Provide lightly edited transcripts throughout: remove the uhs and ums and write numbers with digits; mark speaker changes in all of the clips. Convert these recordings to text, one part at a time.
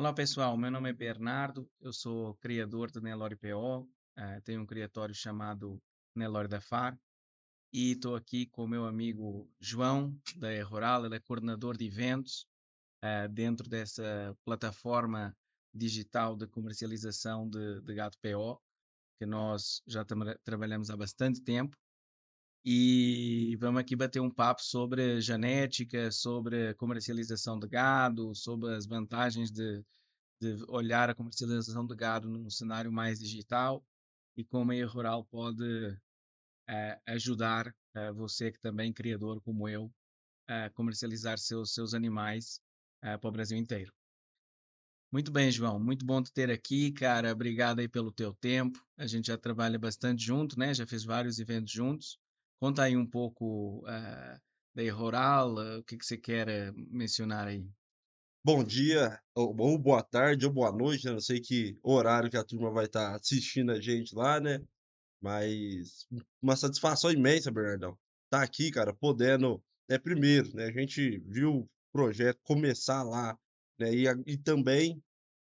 Speaker 1: Olá pessoal, meu nome é Bernardo, eu sou criador do Nelore PO, tenho um criatório chamado Nelore da FAR e estou aqui com o meu amigo João da E-Rural, ele é coordenador de eventos dentro dessa plataforma digital de comercialização de gado PO, que nós já trabalhamos há bastante tempo e vamos aqui bater um papo sobre genética, sobre comercialização de gado, sobre as vantagens de olhar a comercialização de gado num cenário mais digital e como a meio rural pode ajudar você que também é criador como eu a comercializar seus animais para o Brasil inteiro. Muito bem, João, muito bom te ter aqui, cara. Obrigado aí pelo teu tempo. A gente já trabalha bastante junto, né? Já fez vários eventos juntos. Conta aí um pouco da rural, o que você quer mencionar aí.
Speaker 2: Bom dia, ou boa tarde, ou boa noite, né? Não sei que horário que a turma vai estar assistindo a gente lá, né? Mas uma satisfação imensa, Bernardão. Tá aqui, cara, podendo, primeiro, né? A gente viu o projeto começar lá, né? E também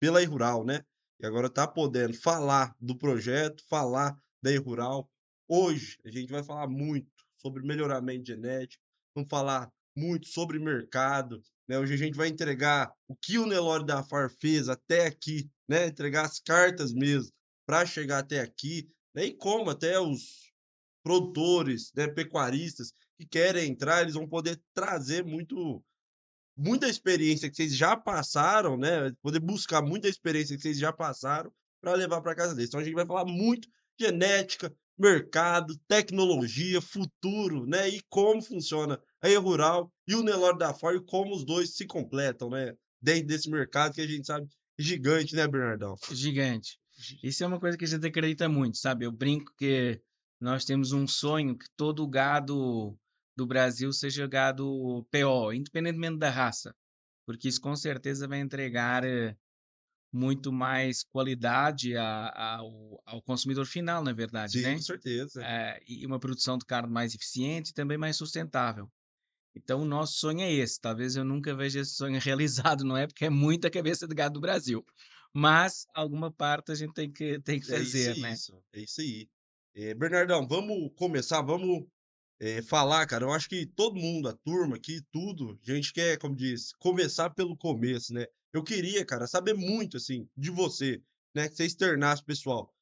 Speaker 2: pela E-Rural, né? E agora tá podendo falar do projeto, falar da E-Rural. Hoje a gente vai falar muito sobre melhoramento genético, vamos falar muito sobre mercado, né? Hoje a gente vai entregar o que o Nelore da FAR fez até aqui, né? Entregar as cartas mesmo para chegar até aqui, né? E como até os produtores, né, pecuaristas que querem entrar, eles vão poder trazer muita experiência que vocês já passaram, né? Poder buscar muita experiência que vocês já passaram para levar para casa deles. Então a gente vai falar muito genética, mercado, tecnologia, futuro, né? E como funciona a E-Rural e o Nelore da FAR e como os dois se completam, né? Dentro desse mercado que a gente sabe gigante, né, Bernardão?
Speaker 1: Gigante. Isso é uma coisa que a gente acredita muito, sabe? Eu brinco que nós temos um sonho que todo o gado do Brasil seja gado PO, independentemente da raça, porque isso com certeza vai entregar muito mais qualidade ao consumidor final, na verdade,
Speaker 2: Sim, com
Speaker 1: né?
Speaker 2: certeza.
Speaker 1: E uma produção de carne mais eficiente e também mais sustentável. Então, o nosso sonho é esse. Talvez eu nunca veja esse sonho realizado, não é? Porque é muita cabeça de gado do Brasil. Mas alguma parte a gente tem que fazer, né?
Speaker 2: É isso aí. Bernardão, vamos começar, vamos falar, cara. Eu acho que todo mundo, a turma aqui, tudo, a gente quer, como diz, começar pelo começo, né? Eu queria, cara, saber muito, assim, de você, né? Que você externasse, pessoal.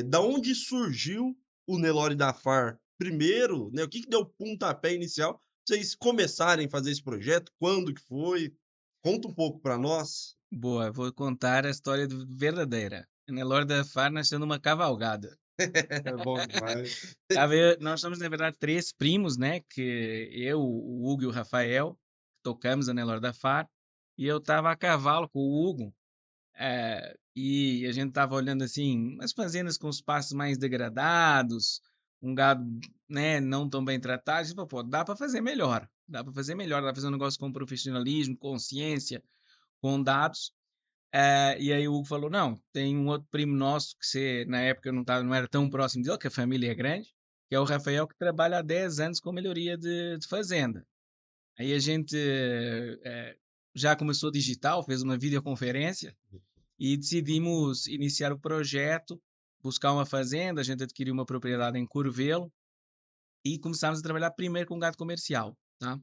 Speaker 2: Da onde surgiu o Nelore da FAR? Primeiro, né? O que que deu o pontapé inicial pra vocês começarem a fazer esse projeto? Quando que foi? Conta um pouco para nós.
Speaker 1: Boa, vou contar a história verdadeira. A Nelore da Far nasceu numa cavalgada.
Speaker 2: É bom demais.
Speaker 1: Nós somos, na verdade, três primos, né? Que eu, o Hugo e o Rafael tocamos a Nelore da Far. E eu estava a cavalo com o Hugo. E a gente estava olhando assim, as fazendas com os pastos mais degradados, um gado, né, não tão bem tratado. A gente falou, pô, dá para fazer melhor. Dá para fazer melhor, dá para fazer um negócio com profissionalismo, consciência, com dados. E aí o Hugo falou: não, tem um outro primo nosso que você, na época eu não era tão próximo dele, que a família é grande, que é o Rafael, que trabalha há 10 anos com melhoria de fazenda. Aí a gente já começou digital, fez uma videoconferência e decidimos iniciar o projeto, buscar uma fazenda, a gente adquiriu uma propriedade em Curvelo e começámos a trabalhar primeiro com gado comercial, tá?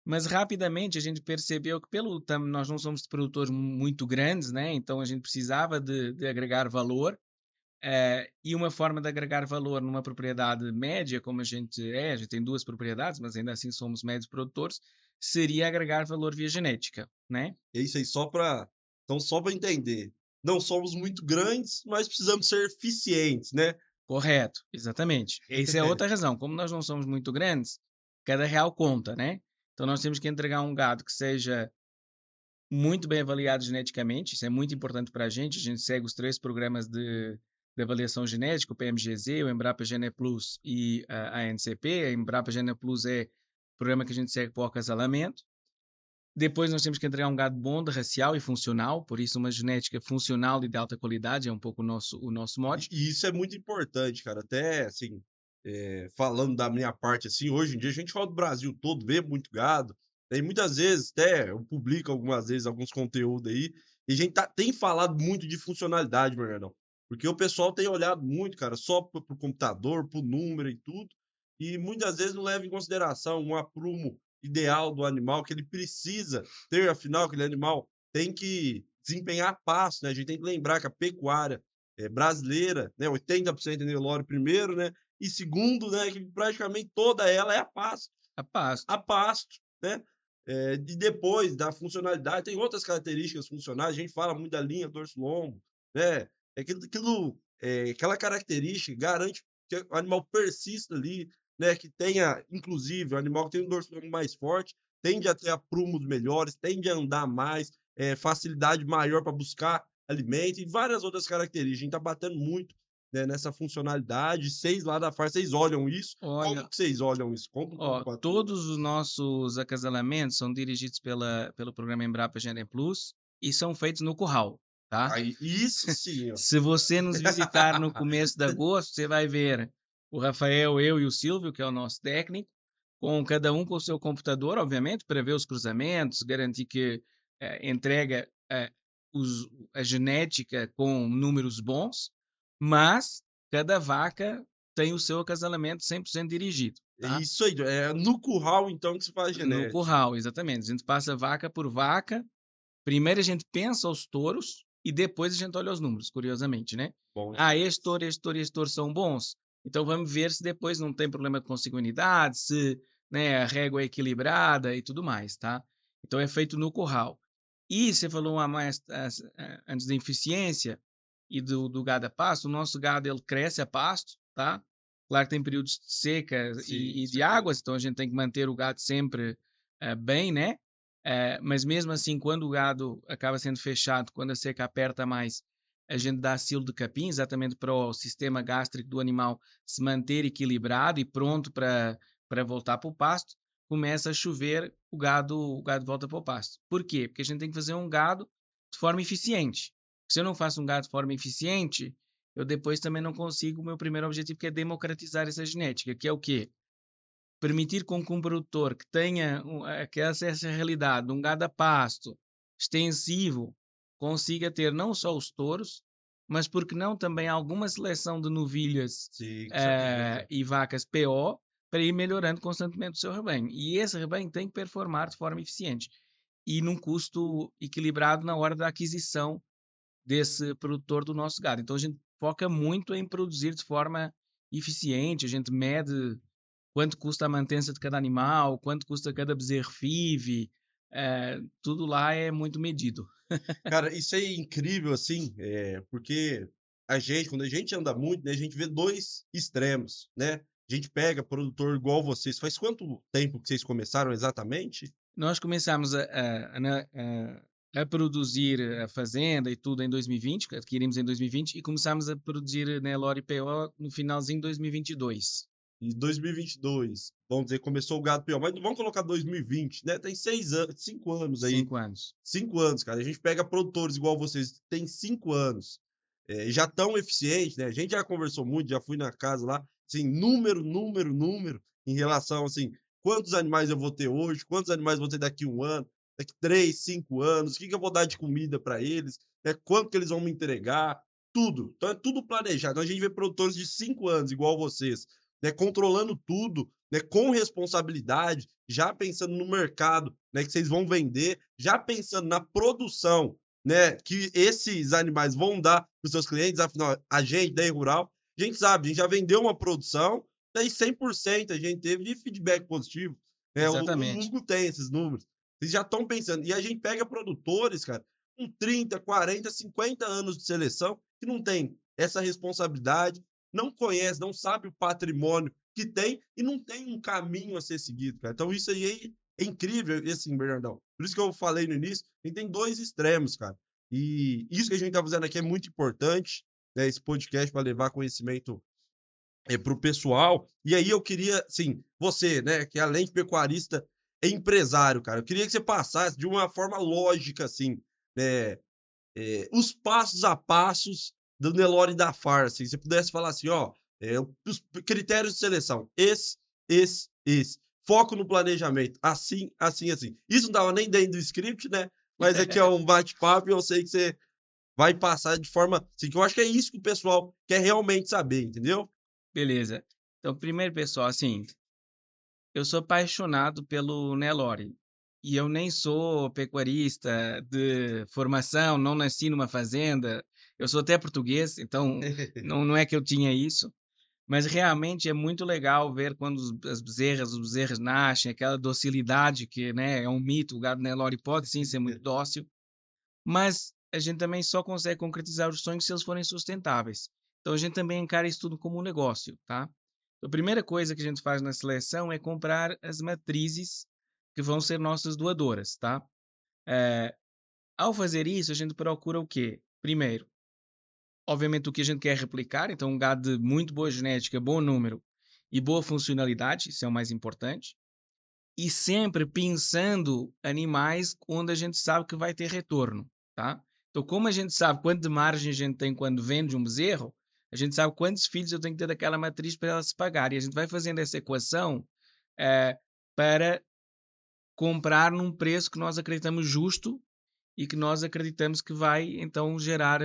Speaker 1: Mas rapidamente a gente percebeu que nós não somos produtores muito grandes, né? Então a gente precisava de agregar valor. E uma forma de agregar valor numa propriedade média, como a gente tem duas propriedades, mas ainda assim somos médios produtores, seria agregar valor via genética, né?
Speaker 2: É isso aí, só para entender. Não somos muito grandes, mas precisamos ser eficientes, né?
Speaker 1: Correto, exatamente. Essa é outra razão. Como nós não somos muito grandes, cada real conta, né? Então nós temos que entregar um gado que seja muito bem avaliado geneticamente, isso é muito importante para a gente segue os três programas de avaliação genética, o PMGZ, o Embrapa Gene Plus e a ANCP. A Embrapa Gene Plus é o programa que a gente segue para o acasalamento. Depois nós temos que entregar um gado bom, de racial e funcional, por isso uma genética funcional e de alta qualidade é um pouco o nosso
Speaker 2: E,
Speaker 1: mote.
Speaker 2: e isso é muito importante, cara. Até, assim, falando da minha parte, assim, hoje em dia a gente fala do Brasil todo, vê muito gado, né? E muitas vezes, até eu publico algumas vezes alguns conteúdos aí, E a gente tem falado muito de funcionalidade, Bernardão. Porque o pessoal tem olhado muito, cara, só pro computador, pro número e tudo, e muitas vezes não leva em consideração um aprumo ideal do animal que ele precisa ter, afinal, aquele animal tem que desempenhar pasto, né? A gente tem que lembrar que a pecuária brasileira, né, 80% é Nelore primeiro, né? E segundo, né, que praticamente toda ela é
Speaker 1: A pasto.
Speaker 2: a pasto, né? E depois da funcionalidade, tem outras características funcionais, a gente fala muito da linha dorso-lombo, né? Aquela característica garante que o animal persista ali, né? Que tenha, inclusive, o animal que tem um dorso-lombo mais forte, tende a ter aprumos melhores, tende a andar mais, facilidade maior para buscar alimento e várias outras características. A gente está batendo muito, né, nessa funcionalidade. Vocês lá da FAR, vocês olham isso?
Speaker 1: Olha,
Speaker 2: Como que vocês olham isso? Conta um pouco para todos.
Speaker 1: todos os nossos acasalamentos são dirigidos pelo programa Embrapa Gene Plus e são feitos no curral, tá?
Speaker 2: Aí, isso sim, ó.
Speaker 1: Se você nos visitar no começo de agosto, você vai ver o Rafael, eu e o Silvio, que é o nosso técnico, com cada um com o seu computador, obviamente, para ver os cruzamentos, garantir que entrega a genética com números bons, mas cada vaca tem o seu acasalamento 100% dirigido,
Speaker 2: É
Speaker 1: tá?
Speaker 2: isso aí, é no curral então que se faz
Speaker 1: No
Speaker 2: genética.
Speaker 1: curral, exatamente. A gente passa vaca por vaca. Primeiro a gente pensa os touros e depois a gente olha os números, curiosamente, né?
Speaker 2: Bom,
Speaker 1: Este touro, este touro e este touro são bons. Então vamos ver se depois não tem problema de consanguinidade, se, né, a régua é equilibrada e tudo mais, tá? Então é feito no curral. E você falou antes da eficiência e do gado a pasto, o nosso gado ele cresce a pasto, tá? Claro que tem períodos de seca
Speaker 2: sim,
Speaker 1: e de
Speaker 2: certeza.
Speaker 1: águas, então a gente tem que manter o gado sempre bem, né? Mas mesmo assim, quando o gado acaba sendo fechado, quando a seca aperta mais, a gente dá silo de capim, exatamente para o sistema gástrico do animal se manter equilibrado e pronto para voltar para o pasto. Começa a chover, o gado volta para o pasto. Por quê? Porque a gente tem que fazer um gado de forma eficiente. Se eu não faço um gado de forma eficiente, eu depois também não consigo o meu primeiro objetivo, que é democratizar essa genética, que é o quê? Permitir com que um produtor que tenha que acesse a realidade de um gado a pasto extensivo consiga ter não só os touros, mas porque não também alguma seleção de novilhas
Speaker 2: Sim, com certeza.
Speaker 1: e vacas PO para ir melhorando constantemente o seu rebanho. E esse rebanho tem que performar de forma eficiente e num custo equilibrado na hora da aquisição desse produtor do nosso gado. Então a gente foca muito em produzir de forma eficiente, a gente mede quanto custa a mantença de cada animal, quanto custa cada bezerro FIV, tudo lá é muito medido.
Speaker 2: Cara, isso é incrível, assim, porque quando a gente anda muito, né, a gente vê dois extremos, né? A gente pega produtor igual vocês. Faz quanto tempo que vocês começaram exatamente?
Speaker 1: Nós começamos a produzir a fazenda e tudo em 2020, adquirimos em 2020 e começamos a produzir na Lori PO no finalzinho de 2022.
Speaker 2: Em 2022, vamos dizer, começou o gado pior, mas vamos colocar 2020, né? Tem 6 anos, 5 anos aí.
Speaker 1: 5 anos.
Speaker 2: 5 anos, cara. A gente pega produtores igual vocês, tem 5 anos, já tão eficientes, né? A gente já conversou muito, já fui na casa lá, assim, número, em relação, assim, quantos animais eu vou ter hoje, quantos animais vou ter daqui 1 ano, daqui 3, 5 anos, o que eu vou dar de comida para eles, né? Quanto que eles vão me entregar, tudo. Então é tudo planejado. Então a gente vê produtores de 5 anos, igual vocês, né? Controlando tudo, né? Com responsabilidade, já pensando no mercado, né? Que vocês vão vender, já pensando na produção, né? Que esses animais vão dar para os seus clientes, afinal, a gente da Rural, a gente sabe, a gente já vendeu uma produção, daí 100% a gente teve de feedback positivo. Né? O
Speaker 1: Exatamente.
Speaker 2: Hugo tem esses números. Vocês já estão pensando. E a gente pega produtores, cara, com 30, 40, 50 anos de seleção, que não tem essa responsabilidade, não conhece, não sabe o patrimônio que tem e não tem um caminho a ser seguido, cara. Então isso aí é incrível, assim, Bernardão. Por isso que eu falei no início, a gente tem dois extremos, cara. E isso que a gente tá fazendo aqui é muito importante, né? Esse podcast para levar conhecimento para o pessoal. E aí eu queria, assim, você, né, que além de pecuarista, é empresário, cara. Eu queria que você passasse de uma forma lógica, assim, né, os passos a passos do Nelore da FAR, assim, se você pudesse falar assim, ó, os critérios de seleção, esse. Foco no planejamento, assim. Isso não estava nem dentro do script, né? Mas aqui é um bate-papo e eu sei que você vai passar de forma assim, que eu acho que é isso que o pessoal quer realmente saber, entendeu?
Speaker 1: Beleza. Então, primeiro, pessoal, assim, eu sou apaixonado pelo Nelore. E eu nem sou pecuarista de formação, não nasci numa fazenda. Eu sou até português, então não é que eu tinha isso. Mas realmente é muito legal ver quando as bezerras, os bezerros nascem, aquela docilidade que, né, é um mito. O gado Nelore pode sim ser muito dócil, mas a gente também só consegue concretizar os sonhos se eles forem sustentáveis. Então a gente também encara isso tudo como um negócio, tá? A primeira coisa que a gente faz na seleção é comprar as matrizes que vão ser nossas doadoras, tá? É, ao fazer isso, a gente procura o quê? Primeiro, obviamente o que a gente quer replicar, então um gado de muito boa genética, bom número e boa funcionalidade, isso é o mais importante. E sempre pensando animais onde a gente sabe que vai ter retorno, tá? Então, como a gente sabe quanto de margem a gente tem quando vende um bezerro, a gente sabe quantos filhos eu tenho que ter daquela matriz para ela se pagar. E a gente vai fazendo essa equação para comprar num preço que nós acreditamos justo e que nós acreditamos que vai, então, gerar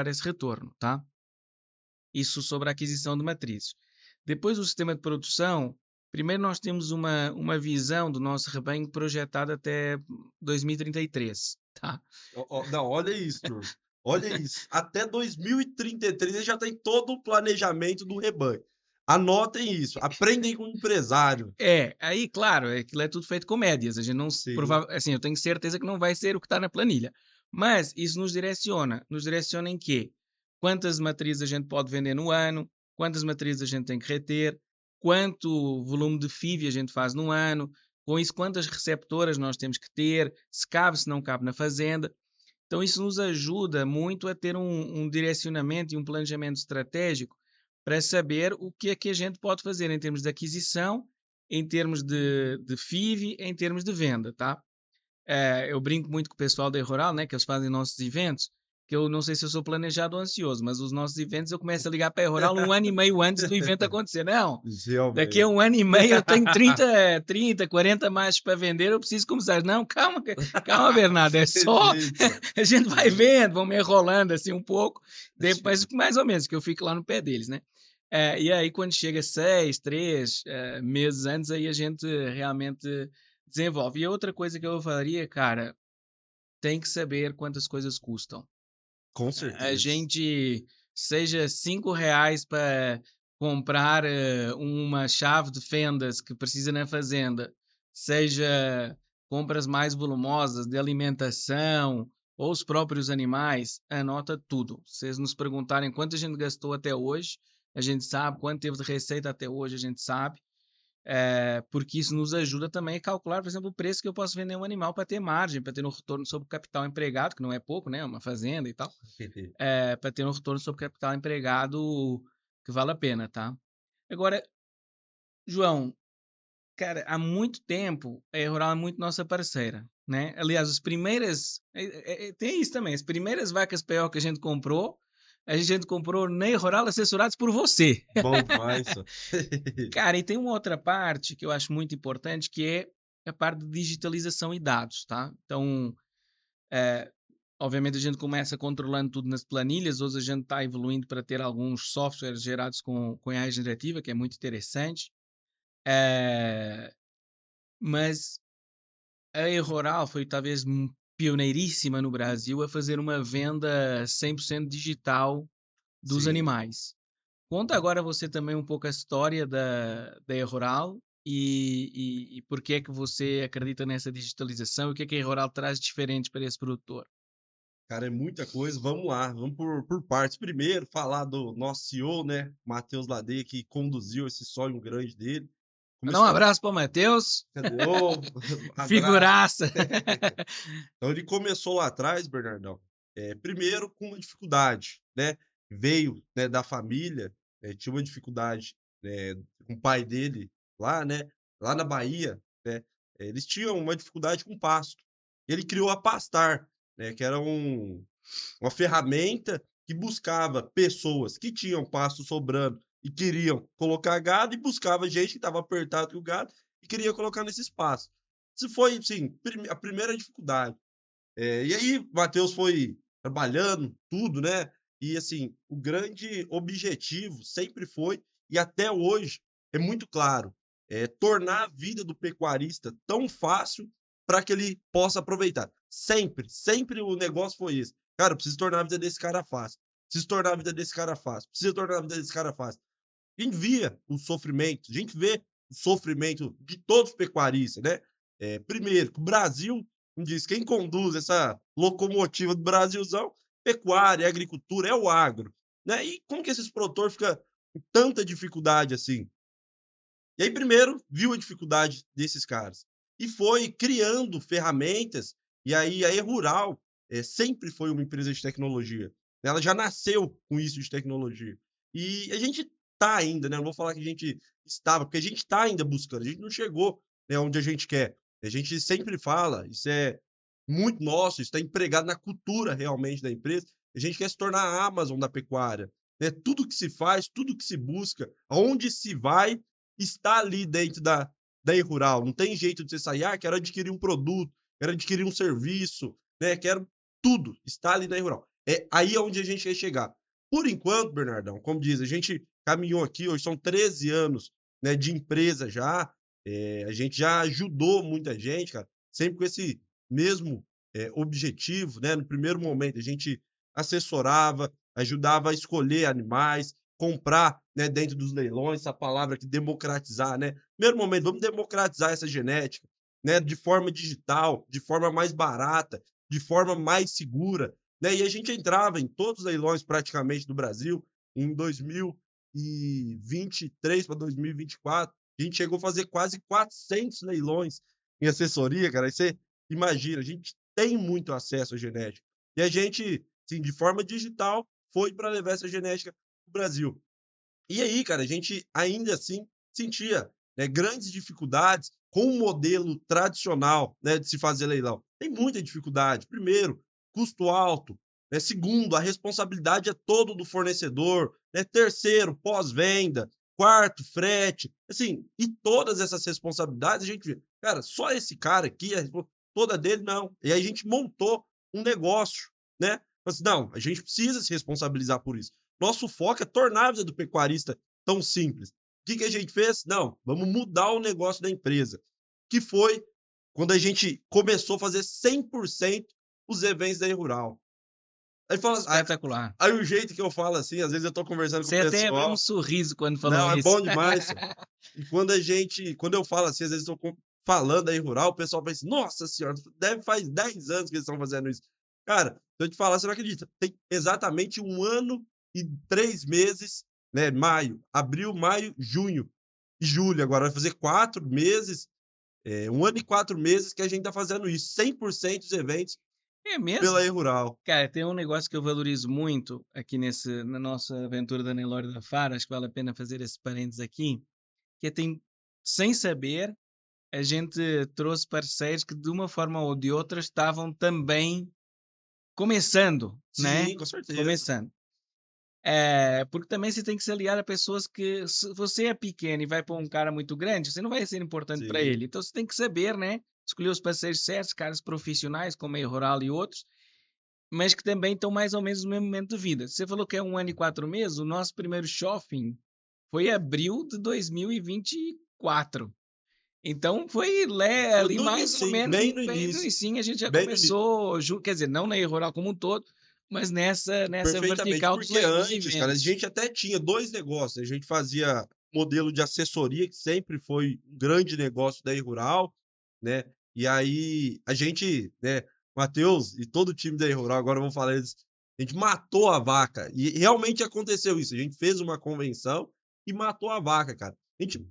Speaker 1: esse retorno, tá? Isso sobre a aquisição de matrizes. Depois, o sistema de produção. Primeiro, nós temos uma visão do nosso rebanho projetada até 2033, tá?
Speaker 2: Não, olha isso, turma. Olha isso. Até 2033 ele já tem todo o planejamento do rebanho. Anotem isso. Aprendem com o empresário.
Speaker 1: Aí, claro, aquilo é tudo feito com médias. A gente não,
Speaker 2: Sim.
Speaker 1: assim, eu tenho certeza que não vai ser o que está na planilha. Mas isso nos direciona. Nos direciona em quê? Quantas matrizes a gente pode vender no ano, quantas matrizes a gente tem que reter, quanto volume de FIV a gente faz no ano, com isso quantas receptoras nós temos que ter, se cabe, se não cabe na fazenda. Então isso nos ajuda muito a ter um direcionamento e um planejamento estratégico para saber o que é que a gente pode fazer em termos de aquisição, em termos de FIV, em termos de venda, tá? Eu brinco muito com o pessoal da Rural, né, que eles fazem nossos eventos, que eu não sei se eu sou planejado ou ansioso, mas os nossos eventos eu começo a ligar para a Rural um ano e meio antes do evento acontecer. Não, daqui a
Speaker 2: Realmente.
Speaker 1: um ano e meio eu tenho 30, 40 machos para vender, eu preciso começar. Não, calma, calma, Bernardo, é só
Speaker 2: Respeita.
Speaker 1: a gente vai vendo, vão me enrolando assim um pouco, depois mais ou menos, que eu fico lá no pé deles, né? E aí quando chega 3 meses antes, aí a gente realmente desenvolve. E outra coisa que eu faria, cara, tem que saber quantas coisas custam.
Speaker 2: Com
Speaker 1: A
Speaker 2: certeza.
Speaker 1: gente, seja R$ 5 para comprar uma chave de fendas que precisa na fazenda, seja compras mais volumosas de alimentação ou os próprios animais, anota tudo. Se vocês nos perguntarem quanto a gente gastou até hoje, a gente sabe, quanto teve de receita até hoje, a gente sabe. Porque isso nos ajuda também a calcular, por exemplo, o preço que eu posso vender um animal para ter margem, para ter um retorno sobre o capital empregado, que não é pouco, né? Uma fazenda e tal, para ter um retorno sobre o capital empregado que vale a pena, tá? Agora, João, cara, há muito tempo a Rural é muito nossa parceira, né? Aliás, as primeiras, tem isso também, as primeiras vacas PO que a gente comprou na Rural assessorados por você.
Speaker 2: Bom demais, só.
Speaker 1: Cara, e tem uma outra parte que eu acho muito importante, que é a parte de digitalização e dados, tá? Então, eh, obviamente a gente começa controlando tudo nas planilhas, hoje a gente está evoluindo para ter alguns softwares gerados com AI generativa, que é muito interessante. Eh, mas a E-Rural foi talvez pioneiríssima no Brasil a fazer uma venda 100% digital dos
Speaker 2: Sim.
Speaker 1: animais. Conta agora você também um pouco a história da E-Rural e por que é que você acredita nessa digitalização e o que é que a E-Rural traz diferente para esse produtor.
Speaker 2: Cara, é muita coisa. Vamos lá, vamos por partes. Primeiro, falar do nosso CEO, né? Matheus Ladeia, que conduziu esse sonho grande dele.
Speaker 1: Mandar um
Speaker 2: Começou.
Speaker 1: abraço para o Matheus,
Speaker 2: Cadê? Ô, abraço.
Speaker 1: figuraça.
Speaker 2: Então ele começou lá atrás, Bernardão, primeiro com uma dificuldade, né? Veio, né, da família, tinha uma dificuldade, com o pai dele lá, né? Lá na Bahia, né? Eles tinham uma dificuldade com pasto. Ele criou a Pastar, né? Que era uma ferramenta que buscava pessoas que tinham pasto sobrando e queriam colocar gado e buscava gente que estava apertado com o gado e queria colocar nesse espaço. Isso foi, sim, a primeira dificuldade. E aí, o Matheus foi trabalhando, tudo, né? E assim, o grande objetivo sempre foi, e até hoje, é muito claro, tornar a vida do pecuarista tão fácil para que ele possa aproveitar. Sempre, sempre o negócio foi esse. Cara, eu preciso tornar a vida desse cara fácil. Preciso tornar a vida desse cara fácil. Preciso tornar a vida desse cara fácil. A gente via o sofrimento, a gente vê o sofrimento de todos os pecuaristas, né? Primeiro, que o Brasil, como diz, quem conduz essa locomotiva do Brasilzão, pecuária, agricultura, é o agro, né? E como que esses produtores ficam com tanta dificuldade assim? E aí, primeiro, viu a dificuldade desses caras e foi criando ferramentas. E aí, a E-Rural sempre foi uma empresa de tecnologia. Ela já nasceu com isso de tecnologia. E a gente está ainda, né? Não vou falar que a gente estava, porque a gente está ainda buscando. A gente não chegou, né, onde a gente quer. A gente sempre fala, isso é muito nosso, isso está empregado na cultura realmente da empresa. A gente quer se tornar a Amazon da pecuária. Né? Tudo que se faz, tudo que se busca, aonde se vai, está ali dentro da E-Rural. Não tem jeito de você sair, quero adquirir um produto, quero adquirir um serviço, né? Quero tudo, está ali na E-Rural. É aí onde a gente quer chegar. Por enquanto, Bernardão, como diz, a gente caminhou aqui, hoje são 13 anos, né, de empresa já, a gente já ajudou muita gente, cara, sempre com esse mesmo objetivo, né? No primeiro momento, a gente assessorava, ajudava a escolher animais, comprar, né, dentro dos leilões, essa palavra que democratizar, né? Primeiro momento, vamos democratizar essa genética, né, de forma digital, de forma mais barata, de forma mais segura, né? E a gente entrava em todos os leilões praticamente do Brasil em 2023 para 2024. A gente chegou a fazer quase 400 leilões em assessoria, cara. Aí você imagina, a gente tem muito acesso à genética. E a gente, assim, de forma digital, foi para levar essa genética para o Brasil. E aí, cara, a gente ainda assim sentia, né, grandes dificuldades com o modelo tradicional, né, de se fazer leilão. Tem muita dificuldade. Primeiro, custo alto. Né? Segundo, a responsabilidade é todo do fornecedor. Né? Terceiro, pós-venda. Quarto, frete. Assim, e todas essas responsabilidades a gente vê. Cara, só esse cara aqui, toda dele, não. E aí a gente montou um negócio, né? Assim, não, a gente precisa se responsabilizar por isso. Nosso foco é tornar a vida do pecuarista tão simples. O que a gente fez? Não, vamos mudar o negócio da empresa. Que foi quando a gente começou a fazer 100% os eventos da E-Rural. Aí, fala,
Speaker 1: Espetacular.
Speaker 2: aí o jeito que eu falo assim, às vezes eu tô conversando com o
Speaker 1: Você até abriu um
Speaker 2: pessoal.
Speaker 1: sorriso quando falou
Speaker 2: Não, é
Speaker 1: isso.
Speaker 2: bom demais. Só. E quando eu falo assim, às vezes eu tô falando da E-Rural, o pessoal pensa, nossa senhora, faz 10 anos que eles estão fazendo isso. Cara, se eu te falar, você não acredita. Tem exatamente 1 ano e 3 meses, né? Maio, abril, maio, junho e julho. Agora vai fazer 4 meses, 1 ano e 4 meses que a gente tá fazendo isso. 100% dos eventos
Speaker 1: É
Speaker 2: pela
Speaker 1: mesmo?
Speaker 2: E-Rural.
Speaker 1: Cara, tem um negócio que eu valorizo muito aqui na nossa aventura da Nelore da Fara, acho que vale a pena fazer esse parênteses aqui, que é tem, sem saber, a gente trouxe parceiros que de uma forma ou de outra estavam também começando, né?
Speaker 2: Sim, com certeza.
Speaker 1: Começando. Porque também você tem que se aliar a pessoas que, se você é pequeno e vai para um cara muito grande, você não vai ser importante para
Speaker 2: Sim.
Speaker 1: ele. Então você tem que saber, né? Escolher os parceiros certos, caras profissionais, como a Rural e outros, mas que também estão mais ou menos no mesmo momento de vida. Você falou que é 1 ano e 4 meses, o nosso primeiro shopping foi abril de 2024. Então foi
Speaker 2: Foi
Speaker 1: ali
Speaker 2: no
Speaker 1: mais ou
Speaker 2: início,
Speaker 1: menos
Speaker 2: bem no
Speaker 1: bem no
Speaker 2: início.
Speaker 1: início, a gente já
Speaker 2: Bem no início.
Speaker 1: começou, quer dizer, não na Rural como um todo, mas nessa
Speaker 2: Perfeitamente,
Speaker 1: vertical
Speaker 2: porque
Speaker 1: dos
Speaker 2: antes, cara, a
Speaker 1: eventos.
Speaker 2: gente até tinha 2 negócios. A gente fazia modelo de assessoria, que sempre foi um grande negócio da E-Rural, né? E aí a gente, né, Matheus e todo o time da E-Rural, agora eu vou falar eles, a gente matou a vaca. E realmente aconteceu isso. A gente fez uma convenção e matou a vaca, cara. A gente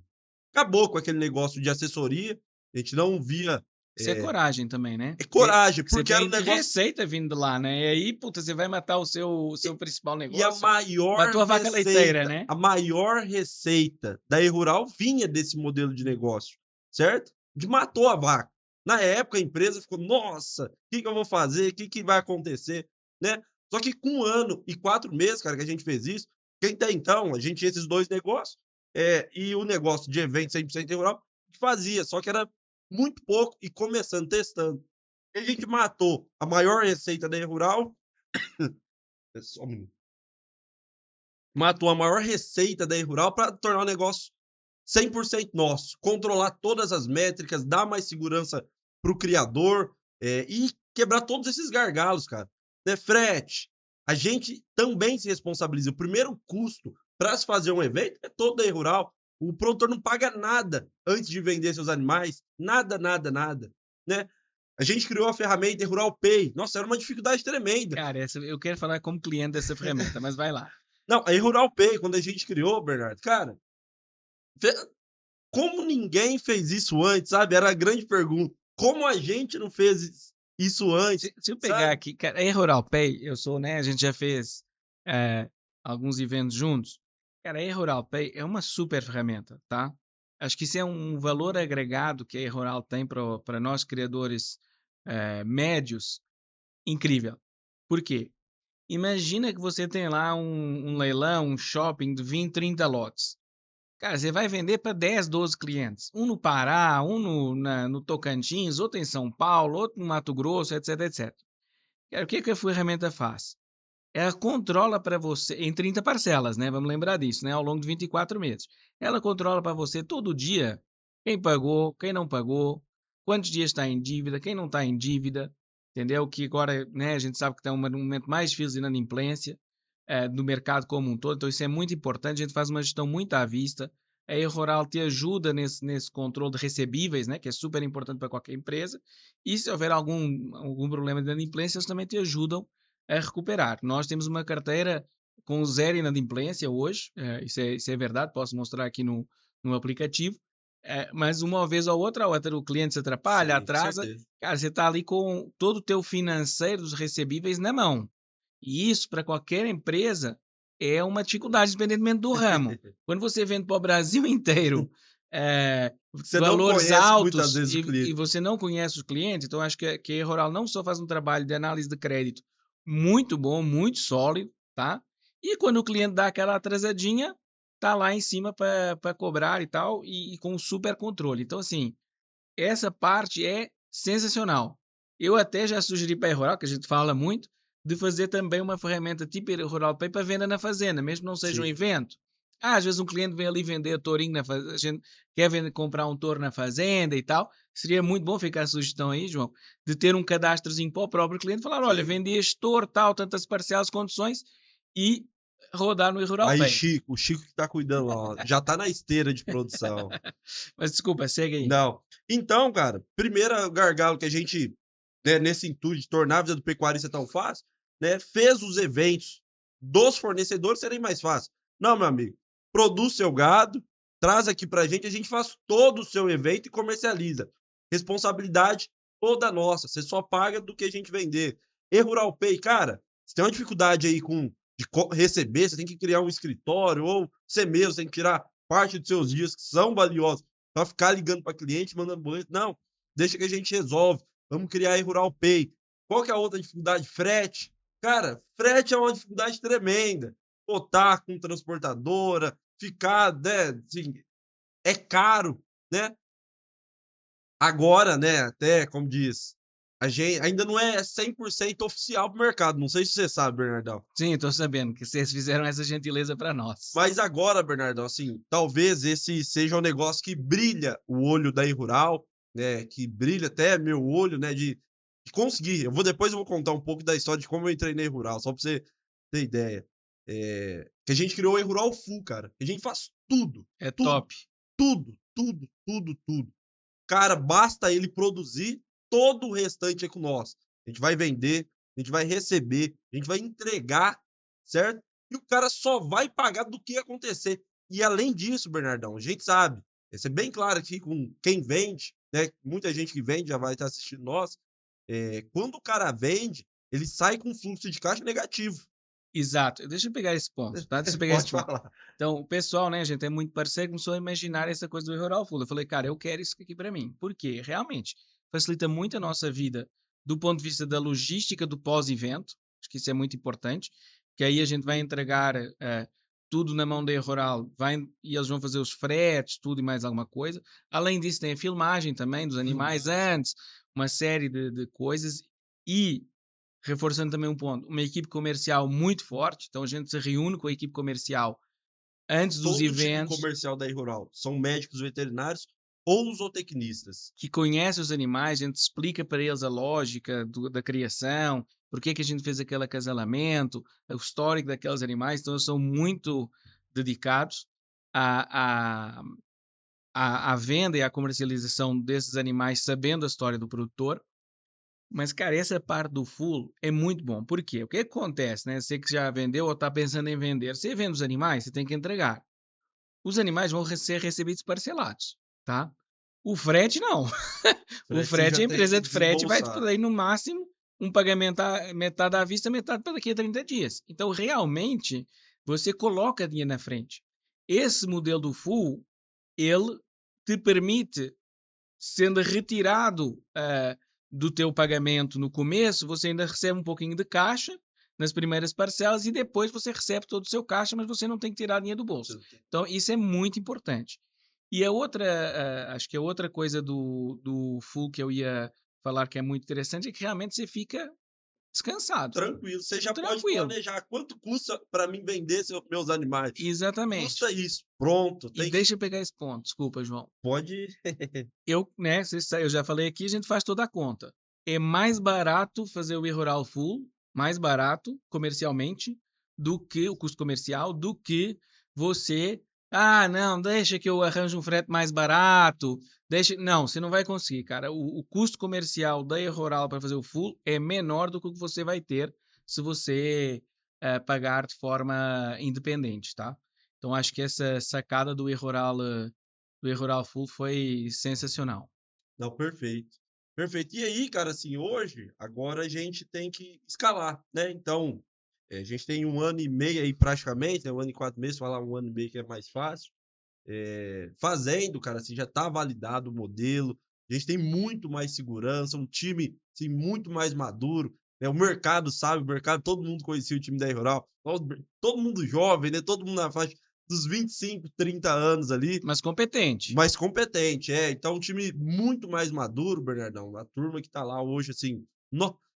Speaker 2: acabou com aquele negócio de assessoria, a gente não via.
Speaker 1: Isso é
Speaker 2: É,
Speaker 1: coragem também, né?
Speaker 2: coragem,
Speaker 1: Você
Speaker 2: porque era um
Speaker 1: tem
Speaker 2: negócio.
Speaker 1: receita vindo de lá, né? E aí, puta, você vai matar o seu principal
Speaker 2: E a
Speaker 1: negócio,
Speaker 2: maior
Speaker 1: matou a vaca leiteira,
Speaker 2: receita,
Speaker 1: né?
Speaker 2: a maior receita da E-Rural vinha desse modelo de negócio, certo? De matou a vaca. Na época, a empresa ficou, nossa, o que eu vou fazer? O que vai acontecer? Né? Só que com 1 ano e 4 meses, cara, que a gente fez isso, que até então a gente tinha esses 2 negócios, e o negócio de evento 100% rural, que fazia, só que era muito pouco e começando, testando. A gente matou a maior receita da Rural. Só um minuto. Matou a maior receita da Rural para tornar o negócio 100% nosso. Controlar todas as métricas, dar mais segurança para o criador e quebrar todos esses gargalos, cara. Né? Frete. A gente também se responsabiliza. O primeiro custo para se fazer um evento é todo da Rural. O produtor não paga nada antes de vender seus animais. Nada, nada, nada. Né? A gente criou a ferramenta Rural Pay. Nossa, era uma dificuldade tremenda.
Speaker 1: Cara, eu quero falar como cliente dessa ferramenta, mas vai lá.
Speaker 2: Não, a Rural Pay, quando a gente criou, Bernardo, cara, como ninguém fez isso antes, sabe? Era a grande pergunta. Como a gente não fez isso antes?
Speaker 1: Se eu pegar aqui, cara, a Rural Pay, eu sou, né? A gente já fez alguns eventos juntos. Cara, a Rural Pay é uma super ferramenta, tá? Acho que isso é um valor agregado que a Rural tem para nós criadores médios incrível. Por quê? Imagina que você tem lá um leilão, um shopping de 20, 30 lotes. Cara, você vai vender para 10, 12 clientes. Um no Pará, um no Tocantins, outro em São Paulo, outro no Mato Grosso, etc, etc. Cara, o que a ferramenta faz? Ela controla para você, em 30 parcelas, né? Vamos lembrar disso, né? Ao longo de 24 meses. Ela controla para você todo dia quem pagou, quem não pagou, quantos dias está em dívida, quem não está em dívida, entendeu? Que agora, né, a gente sabe que está um momento mais difícil de inadimplência do mercado como um todo, então isso é muito importante, a gente faz uma gestão muito à vista. A E-Rural te ajuda nesse controle de recebíveis, né, que é super importante para qualquer empresa, e se houver algum problema de inadimplência, eles também te ajudam a recuperar. Nós temos uma carteira com zero inadimplência hoje, isso é verdade, posso mostrar aqui no aplicativo, mas uma vez ou outra o cliente se atrapalha,
Speaker 2: Sim,
Speaker 1: atrasa, cara, você está ali com todo o teu financeiro dos recebíveis na mão. E isso, para qualquer empresa, é uma dificuldade, independentemente do ramo. Quando você vende para o Brasil inteiro
Speaker 2: Você
Speaker 1: valores
Speaker 2: não conhece
Speaker 1: altos
Speaker 2: muitas vezes o
Speaker 1: e
Speaker 2: cliente.
Speaker 1: você não conhece os clientes, então acho que a Rural não só faz um trabalho de análise de crédito muito bom, muito sólido, tá? E quando o cliente dá aquela atrasadinha, tá lá em cima para cobrar e tal, e com super controle. Então, assim, essa parte é sensacional. Eu até já sugeri para a Rural, que a gente fala muito, de fazer também uma ferramenta tipo Rural Pay para venda na fazenda, mesmo que não seja um
Speaker 2: Sim.
Speaker 1: evento. Às vezes um cliente vem ali vender tourinho na fazenda, a gente quer comprar um touro na fazenda e tal. Seria muito bom, ficar a sugestão aí, João, de ter um cadastrozinho para o próprio cliente, falar, olha, vendi este touro, tal, tantas parcelas, condições, e rodar no Rural
Speaker 2: Aí,
Speaker 1: Pay.
Speaker 2: Chico, o Chico que tá cuidando lá, ó, já tá na esteira de produção.
Speaker 1: Mas desculpa, segue aí.
Speaker 2: Não. Então, cara, primeiro gargalo que a gente, né, nesse intuito de tornar a vida do pecuarista tão fácil, né, fez os eventos dos fornecedores serem mais fáceis. Não, meu amigo, produz seu gado, traz aqui pra gente, a gente faz todo o seu evento e comercializa. Responsabilidade toda nossa, você só paga do que a gente vender. E Rural Pay, cara, você tem uma dificuldade aí de receber, você tem que criar um escritório, ou você mesmo tem que tirar parte dos seus dias que são valiosos para ficar ligando para cliente, mandando boleto. Não, deixa que a gente resolve. Vamos criar aí Rural Pay. Qual que é a outra dificuldade? Frete. Cara, frete é uma dificuldade tremenda. Botar com transportadora, ficar, né, assim, é caro, né? Agora, né, até como diz, a gente ainda não é 100% oficial pro mercado. Não sei se você sabe, Bernardão.
Speaker 1: Sim, estou sabendo que vocês fizeram essa gentileza para nós.
Speaker 2: Mas agora, Bernardão, assim, talvez esse seja um negócio que brilha o olho da Rural, né? Que brilha até meu olho, né? De conseguir. Depois eu vou contar um pouco da história de como eu entrei na Rural, só para você ter ideia. Que a gente criou a Rural Full, cara. A gente faz tudo.
Speaker 1: É
Speaker 2: Tudo,
Speaker 1: top.
Speaker 2: tudo. Cara, basta ele produzir, todo o restante é com nós. A gente vai vender, a gente vai receber, a gente vai entregar, certo? E o cara só vai pagar do que acontecer. E além disso, Bernardão, a gente sabe, isso é bem claro aqui com quem vende, né? Muita gente que vende já vai estar assistindo nós. Quando o cara vende, ele sai com fluxo de caixa negativo.
Speaker 1: Exato. Deixa eu pegar esse ponto, tá? Deixa eu pegar esse ponto. Então, o pessoal, né, a gente é muito parceiro, começou a imaginar essa coisa do Rural Full. Eu falei, cara, eu quero isso aqui para mim. Por quê? Realmente facilita muito a nossa vida do ponto de vista da logística do pós-evento. Acho que isso é muito importante, que aí a gente vai entregar tudo na mão da Rural, e eles vão fazer os fretes, tudo e mais alguma coisa. Além disso, tem a filmagem também dos animais antes, uma série de coisas e, reforçando também um ponto, uma equipe comercial muito forte. Então a gente se reúne com a equipe comercial antes dos
Speaker 2: Todo o time
Speaker 1: eventos,
Speaker 2: comercial da Rural são médicos veterinários ou zootecnistas.
Speaker 1: que conhece os animais, a gente explica para eles a lógica da criação, por que a gente fez aquele acasalamento, o histórico daqueles animais. Então eles são muito dedicados à, à venda e à comercialização desses animais, sabendo a história do produtor. Mas, cara, essa parte do full é muito bom. Por quê? O que acontece, né? Você que já vendeu ou está pensando em vender, você vende os animais, você tem que entregar. Os animais vão ser recebidos parcelados, tá? O frete, não. O
Speaker 2: Frete você
Speaker 1: frete,
Speaker 2: já
Speaker 1: a
Speaker 2: tem
Speaker 1: empresa
Speaker 2: que
Speaker 1: de frete vai te
Speaker 2: desembolsar.
Speaker 1: dar, no máximo, um pagamento metade à vista, metade para daqui a 30 dias. Então, realmente, você coloca dinheiro na frente. Esse modelo do full, ele te permite, sendo retirado do teu pagamento no começo, você ainda recebe um pouquinho de caixa nas primeiras parcelas e depois você recebe todo o seu caixa, mas você não tem que tirar dinheiro do bolso. Então, isso é muito importante. E a outra, acho que a outra coisa do full que eu ia falar que é muito interessante é que realmente você fica descansado,
Speaker 2: Tranquilo, você já pode
Speaker 1: tranquilo.
Speaker 2: planejar quanto custa para mim vender meus animais.
Speaker 1: Exatamente.
Speaker 2: Custa isso, pronto.
Speaker 1: E deixa eu pegar esse ponto, desculpa, João.
Speaker 2: Pode.
Speaker 1: Eu, né, eu já falei aqui, a gente faz toda a conta. É mais barato fazer o e-rural full, mais barato comercialmente, do que o custo comercial, do que você. Ah, não, deixa que eu arranjo um frete mais barato. Deixa. Não, você não vai conseguir, cara. O custo comercial da e-rural para fazer o full é menor do que o que você vai ter se você pagar de forma independente, tá? Então acho que essa sacada do e-rural full foi sensacional.
Speaker 2: Não, perfeito. Perfeito. E aí, cara, assim, hoje, agora a gente tem que escalar, né? Então, a gente tem 1 ano e meio aí praticamente, né? 1 ano e 4 meses, falar 1 ano e meio que é mais fácil. Fazendo, cara, assim, já tá validado o modelo. A gente tem muito mais segurança, um time, assim, muito mais maduro. Né? O mercado sabe, o mercado, todo mundo conhecia o time da Rural. Todo mundo jovem, né? Todo mundo na faixa dos 25, 30 anos ali.
Speaker 1: Mas competente.
Speaker 2: Mais competente, é. Então, um time muito mais maduro, Bernardão. A turma que tá lá hoje, assim,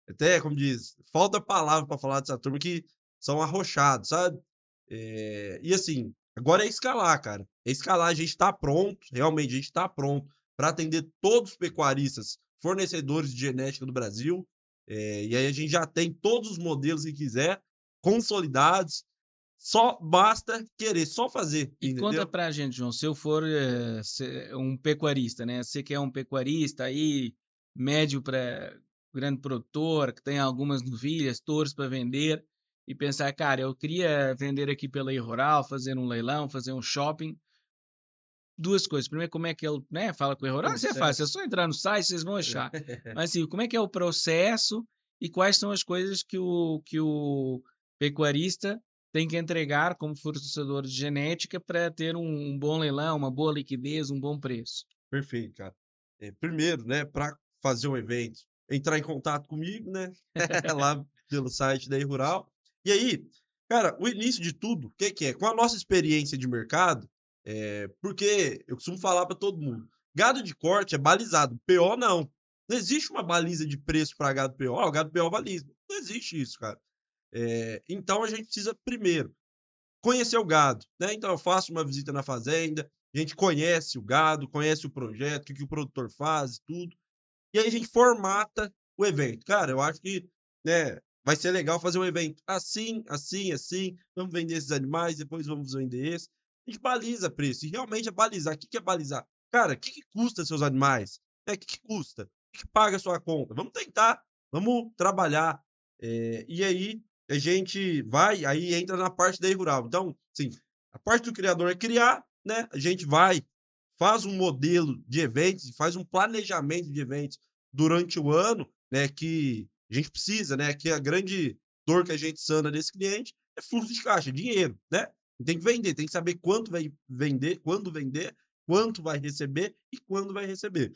Speaker 2: até, como diz, falta palavra para falar dessa turma que são arrochados, sabe? E assim, agora é escalar, cara. É escalar, a gente tá pronto, realmente, a gente tá pronto para atender todos os pecuaristas, fornecedores de genética do Brasil. E aí a gente já tem todos os modelos que quiser, consolidados. Só basta querer, só fazer,
Speaker 1: E conta
Speaker 2: entendeu?
Speaker 1: pra gente, João, se eu for um pecuarista, né? Você que é um pecuarista aí, médio para grande produtor, que tem algumas novilhas, touros para vender, e pensar, cara, eu queria vender aqui pela rural, fazer um leilão, fazer um shopping. Duas coisas. Primeiro, como é que ele, né, fala com o rural? Isso é fácil, é
Speaker 2: Processo.
Speaker 1: só entrar no site, vocês vão achar. Mas assim, como é que é o processo e quais são as coisas que o pecuarista tem que entregar como fornecedor de genética para ter um bom leilão, uma boa liquidez, um bom preço?
Speaker 2: Perfeito, cara. Primeiro, né, para fazer um evento, entrar em contato comigo, né, lá pelo site da Rural. E aí, cara, o início de tudo, o que que é? Com a nossa experiência de mercado, porque eu costumo falar para todo mundo, gado de corte é balizado, PO não. Não existe uma baliza de preço para gado PO. O gado PO baliza. Não existe isso, cara. Então a gente precisa primeiro conhecer o gado, né? Então eu faço uma visita na fazenda, a gente conhece o gado, conhece o projeto, o que o produtor faz, tudo. E aí a gente formata o evento. Cara, eu acho que, né, vai ser legal fazer um evento assim, assim, assim. Vamos vender esses animais, depois vamos vender esse. A gente baliza preço. E realmente é balizar. O que é balizar? Cara, o que custa seus animais? O que custa? O que paga a sua conta? Vamos tentar, vamos trabalhar. E aí a gente vai, aí entra na parte da rural. Então, sim, a parte do criador é criar, né? A gente vai, faz um modelo de eventos, faz um planejamento de eventos durante o ano, né? Que a gente precisa, né? Que a grande dor que a gente sana desse cliente é fluxo de caixa, dinheiro, né? Tem que vender, tem que saber quanto vai vender, quando vender, quanto vai receber e quando vai receber.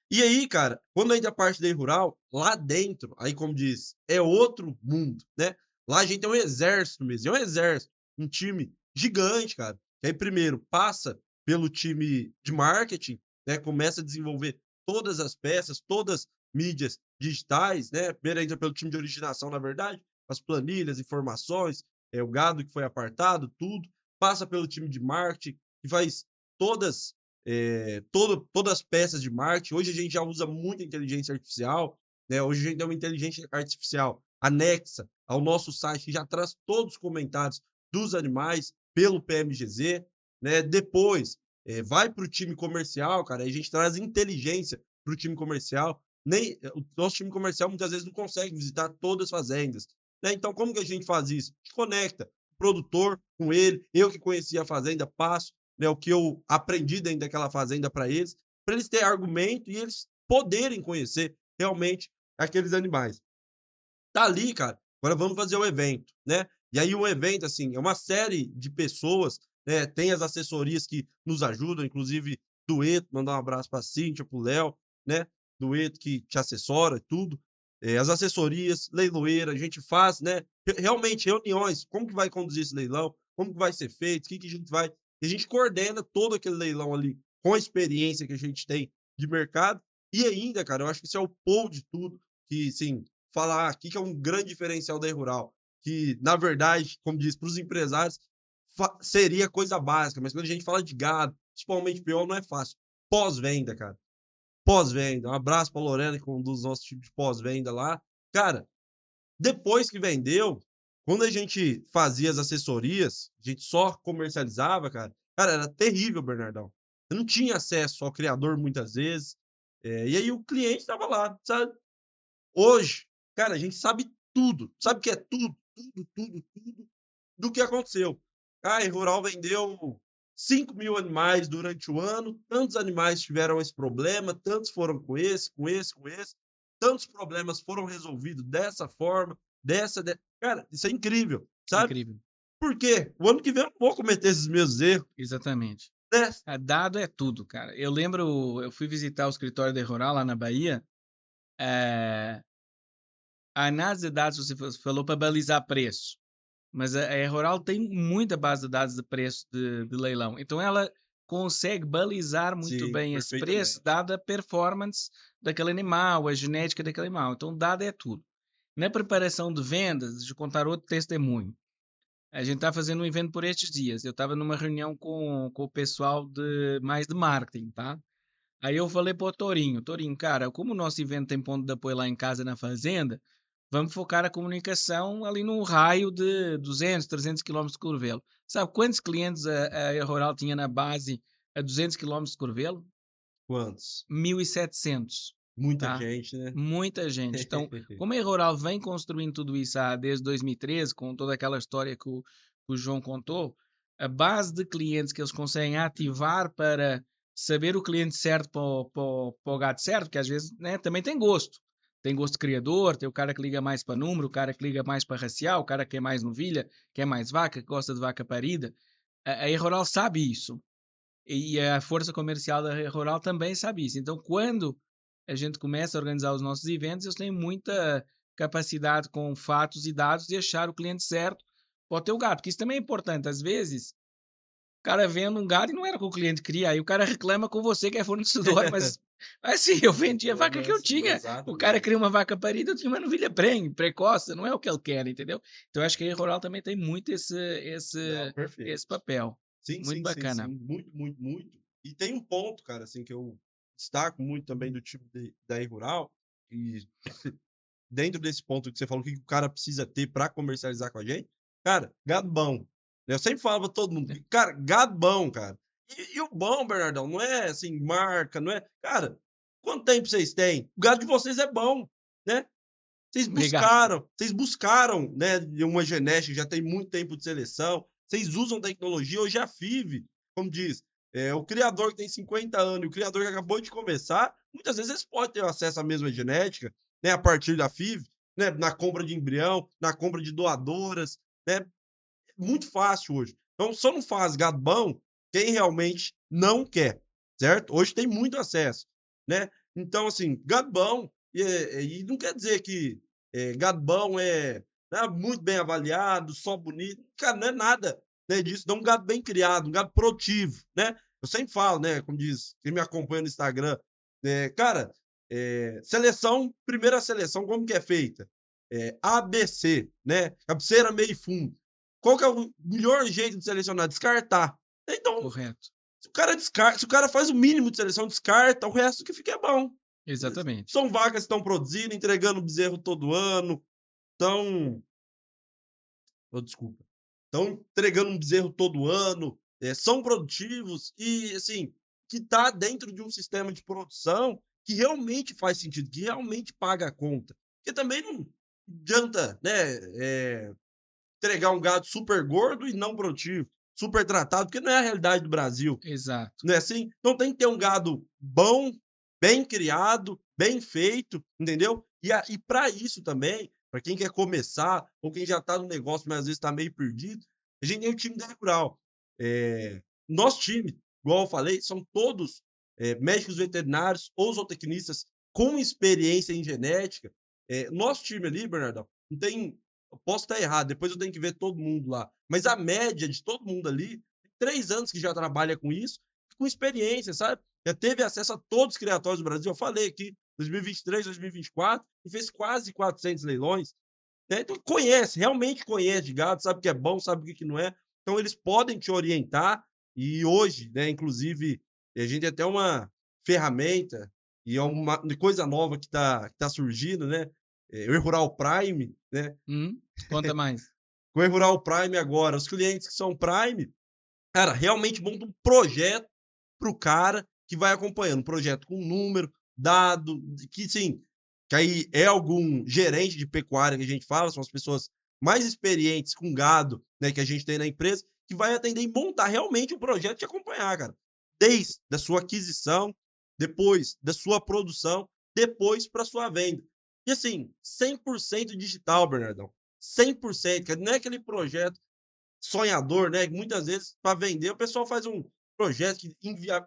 Speaker 2: E aí, cara, quando entra a parte da rural, lá dentro, aí como diz, é outro mundo, né? Lá a gente tem um exército mesmo, é um exército, um time gigante, cara. E aí primeiro passa pelo time de marketing, né? Começa a desenvolver todas as peças, todas mídias digitais, né? Primeiro entra pelo time de originação, na verdade, as planilhas, informações, o gado que foi apartado, tudo. Passa pelo time de marketing, que faz todas, todas as peças de marketing. Hoje a gente já usa muita inteligência artificial, né? Hoje a gente tem uma inteligência artificial anexa ao nosso site, que já traz todos os comentários dos animais pelo PMGZ, né? Depois vai para o time comercial, cara, e a gente traz inteligência para o time comercial. O nosso time comercial muitas vezes não consegue visitar todas as fazendas, né? Então, como que a gente faz isso? A gente conecta o produtor com ele, eu que conhecia a fazenda, passo, né, o que eu aprendi dentro daquela fazenda para eles terem argumento e eles poderem conhecer realmente aqueles animais. Tá ali, cara. Agora vamos fazer o evento, né? E aí o evento, assim, é uma série de pessoas, né? Tem as assessorias que nos ajudam, inclusive Dueto, mandar um abraço para a Cíntia, para o Léo, né? Dueto que te assessora, tudo. As assessorias, leiloeira, a gente faz, né? Realmente reuniões, como que vai conduzir esse leilão, como que vai ser feito, o que que a gente vai... E a gente coordena todo aquele leilão ali com a experiência que a gente tem de mercado. E ainda, cara, eu acho que isso é o pou de tudo, que, sim, falar aqui que é um grande diferencial da E-Rural, que, na verdade, como diz, para os empresários, seria coisa básica, mas quando a gente fala de gado, principalmente PO, não é fácil. Pós-venda, cara. Pós-venda. Um abraço para a Lorena, que conduz o nosso time de pós-venda lá. Cara, depois que vendeu, quando a gente fazia as assessorias, a gente só comercializava, cara, era terrível, Bernardão. Eu não tinha acesso ao criador muitas vezes, e aí o cliente estava lá, sabe? Hoje, cara, a gente sabe tudo. Sabe o que é tudo? Tudo do que aconteceu. A Rural vendeu 5.000 animais durante o ano, tantos animais tiveram esse problema, tantos foram com esse. Tantos problemas foram resolvidos dessa forma, Cara, isso é incrível, sabe?
Speaker 1: Incrível.
Speaker 2: Por quê? O ano que vem eu não vou cometer esses mesmos erros.
Speaker 1: Exatamente.
Speaker 2: Né?
Speaker 1: Dado é tudo, cara. Eu lembro, eu fui visitar o escritório da Rural lá na Bahia. A análise de dados, você falou para balizar preço, mas a Rural tem muita base de dados de preço de leilão. Então ela consegue balizar muito bem esse preço, dada a performance daquele animal, a genética daquele animal. Então, dado é tudo. Na preparação de vendas, deixa eu contar outro testemunho. A gente está fazendo um evento por estes dias. Eu estava numa reunião com o pessoal mais de marketing, tá? Aí eu falei para o Torinho, cara, como o nosso evento tem ponto de apoio lá em casa na fazenda, vamos focar a comunicação ali num raio de 200, 300 quilômetros de Curvelo. Sabe quantos clientes a Rural tinha na base a 200 quilômetros de Curvelo?
Speaker 2: Quantos?
Speaker 1: 1.700.
Speaker 2: Muita
Speaker 1: Tá?
Speaker 2: gente, né?
Speaker 1: Muita gente. Então, como a Rural vem construindo tudo isso desde 2013, com toda aquela história que o João contou, a base de clientes que eles conseguem ativar para saber o cliente certo para o gado certo, que às vezes, né, também tem gosto. Tem gosto criador, tem o cara que liga mais para número, o cara que liga mais para racial, o cara que é mais novilha, que é mais vaca, que gosta de vaca parida. A Rural sabe isso. E a força comercial da Rural também sabe isso. Então, quando a gente começa a organizar os nossos eventos, eles têm muita capacidade com fatos e dados de achar o cliente certo para o teu gado, porque isso também é importante. Às vezes, o cara vende um gado e não era o que o cliente queria, aí o cara reclama com você que é fornecedor, mas assim, eu vendi a vaca que eu tinha. O cara queria uma vaca parida, eu tinha uma novilha precoce, não é o que ele quer, entendeu? Então, acho que a Rural também tem muito esse papel.
Speaker 2: Sim,
Speaker 1: Muito
Speaker 2: sim,
Speaker 1: bacana.
Speaker 2: sim. Muito, muito, muito. E tem um ponto, cara, assim, que eu destaco muito também do time da E-Rural, e dentro desse ponto que você falou, o que o cara precisa ter para comercializar com a gente, cara, gado bom. Eu sempre falo pra todo mundo, cara, gado bom, cara. E o bom, Bernardão, não é assim, marca, não é... Cara, quanto tempo vocês têm? O gado de vocês é bom, né? Vocês buscaram, né, uma genética que já tem muito tempo de seleção, vocês usam tecnologia. Hoje a FIV, como diz, o criador que tem 50 anos e o criador que acabou de começar, muitas vezes eles podem ter acesso à mesma genética, né, a partir da FIV, né, na compra de embrião, na compra de doadoras, né, muito fácil hoje. Então, só não faz gado bom quem realmente não quer, certo? Hoje tem muito acesso, né? Então, assim, gado bom, e não quer dizer que gado bom é muito bem avaliado, só bonito. Cara, não é nada, né, disso. Dá um gado bem criado, um gado produtivo, né? Eu sempre falo, né? Como diz, quem me acompanha no Instagram, Cara, seleção, primeira seleção, como que é feita? ABC, né? Cabeceira, meio e fundo. Qual que é o melhor jeito de selecionar? Descartar. Então,
Speaker 1: Correto.
Speaker 2: se o cara faz o mínimo de seleção, descarta, o resto que fica é bom.
Speaker 1: Exatamente.
Speaker 2: São vagas que estão produzindo, entregando bezerro todo ano, estão. Oh, desculpa. Estão entregando um bezerro todo ano, são produtivos e, assim, que está dentro de um sistema de produção que realmente faz sentido, que realmente paga a conta. Porque também não adianta, né, entregar um gado super gordo e não produtivo, super tratado, porque não é a realidade do Brasil.
Speaker 1: Exato.
Speaker 2: Não é assim? Então tem que ter um gado bom, bem criado, bem feito, entendeu? E para isso também, para quem quer começar, ou quem já está no negócio, mas às vezes está meio perdido, a gente tem o time da Rural. Nosso time, igual eu falei, são todos médicos veterinários ou zootecnistas com experiência em genética. Nosso time ali, Bernardão, não tem. Eu posso estar errado, depois eu tenho que ver todo mundo lá. Mas a média de todo mundo ali, 3 anos que já trabalha com isso, com experiência, sabe? Já teve acesso a todos os criatórios do Brasil. Eu falei aqui, 2023, 2024, e fez quase 400 leilões. Né? Então, conhece, realmente conhece de gado, sabe o que é bom, sabe o que não é. Então, eles podem te orientar. E hoje, né, inclusive, a gente tem até uma ferramenta e é uma coisa nova que tá surgindo, né? O Rural Prime, né?
Speaker 1: Conta mais.
Speaker 2: Com o Rural Prime agora, os clientes que são Prime, cara, realmente monta um projeto para o cara que vai acompanhando. Um projeto com número, dado, que sim, que aí é algum gerente de pecuária que a gente fala, são as pessoas mais experientes com gado, né, que a gente tem na empresa, que vai atender e montar realmente um projeto de acompanhar, cara. Desde a sua aquisição, depois da sua produção, depois para sua venda. E assim, 100% digital, Bernardão. 100%, cara. Não é aquele projeto sonhador, né? Muitas vezes, para vender, o pessoal faz um projeto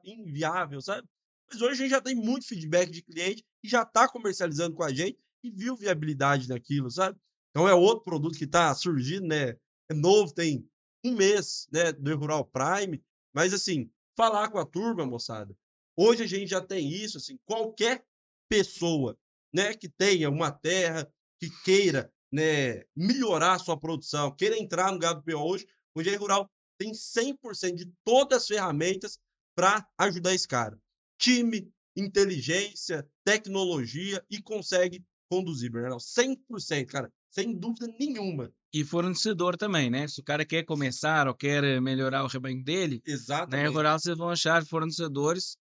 Speaker 2: inviável, sabe? Mas hoje a gente já tem muito feedback de cliente e já está comercializando com a gente e viu viabilidade naquilo, sabe? Então é outro produto que está surgindo, né? É novo, tem 1 mês, né? Do Rural Prime, mas assim, falar com a turma, moçada. Hoje a gente já tem isso, assim, qualquer pessoa, né, que tenha uma terra, que queira, né, melhorar a sua produção, queira entrar no gado PO hoje, o Engenheiro Rural tem 100% de todas as ferramentas para ajudar esse cara. Time, inteligência, tecnologia e consegue conduzir, Bernardo. 100%, cara, sem dúvida nenhuma.
Speaker 1: E fornecedor também, né? Se o cara quer começar ou quer melhorar o rebanho dele, na
Speaker 2: Exatamente.
Speaker 1: Rural vocês vão achar fornecedores,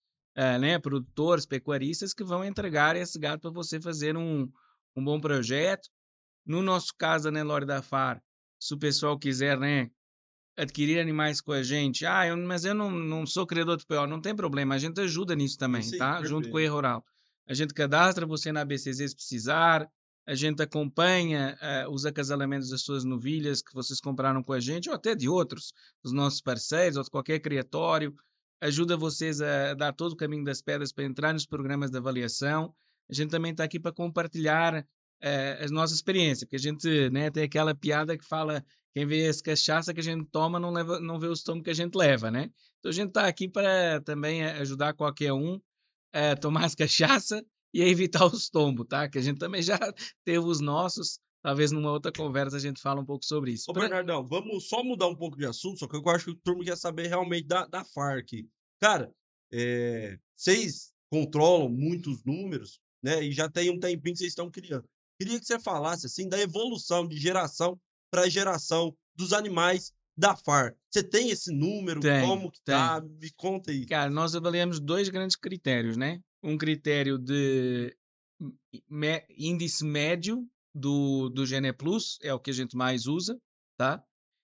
Speaker 1: né, produtores, pecuaristas que vão entregar esse gado para você fazer um bom projeto. No nosso caso, a Nelore da FAR, se o pessoal quiser, né, adquirir animais com a gente, mas eu não sou criador de PO, não tem problema, a gente ajuda nisso também,
Speaker 2: Isso aí,
Speaker 1: tá? Junto com o
Speaker 2: perfeito.
Speaker 1: E-Rural. A gente cadastra você na ABCZ se precisar, a gente acompanha os acasalamentos das suas novilhas que vocês compraram com a gente, ou até de outros, dos nossos parceiros, ou de qualquer criatório, ajuda vocês a dar todo o caminho das pedras para entrar nos programas de avaliação. A gente também está aqui para compartilhar as nossas experiências, porque a gente, né, tem aquela piada que fala quem vê as cachaça que a gente toma não vê o estômago que a gente leva, né? Então a gente está aqui para também ajudar qualquer um a tomar as cachaça e a evitar os tombos, tá? Que a gente também já teve os nossos. Talvez numa outra conversa a gente fala um pouco sobre isso.
Speaker 2: Ô, Bernardão, vamos só mudar um pouco de assunto, só que eu acho que o turma quer saber realmente da FARC. Cara, vocês controlam muitos números, né? E já tem um tempinho que vocês estão criando. Queria que você falasse, assim, da evolução de geração para geração dos animais da FARC. Você tem esse número?
Speaker 1: Tem,
Speaker 2: Como que
Speaker 1: tem.
Speaker 2: tá? Me conta aí.
Speaker 1: Cara, nós avaliamos dois grandes critérios, né? Um critério de índice médio do Gene Plus, é o que a gente mais usa, tá?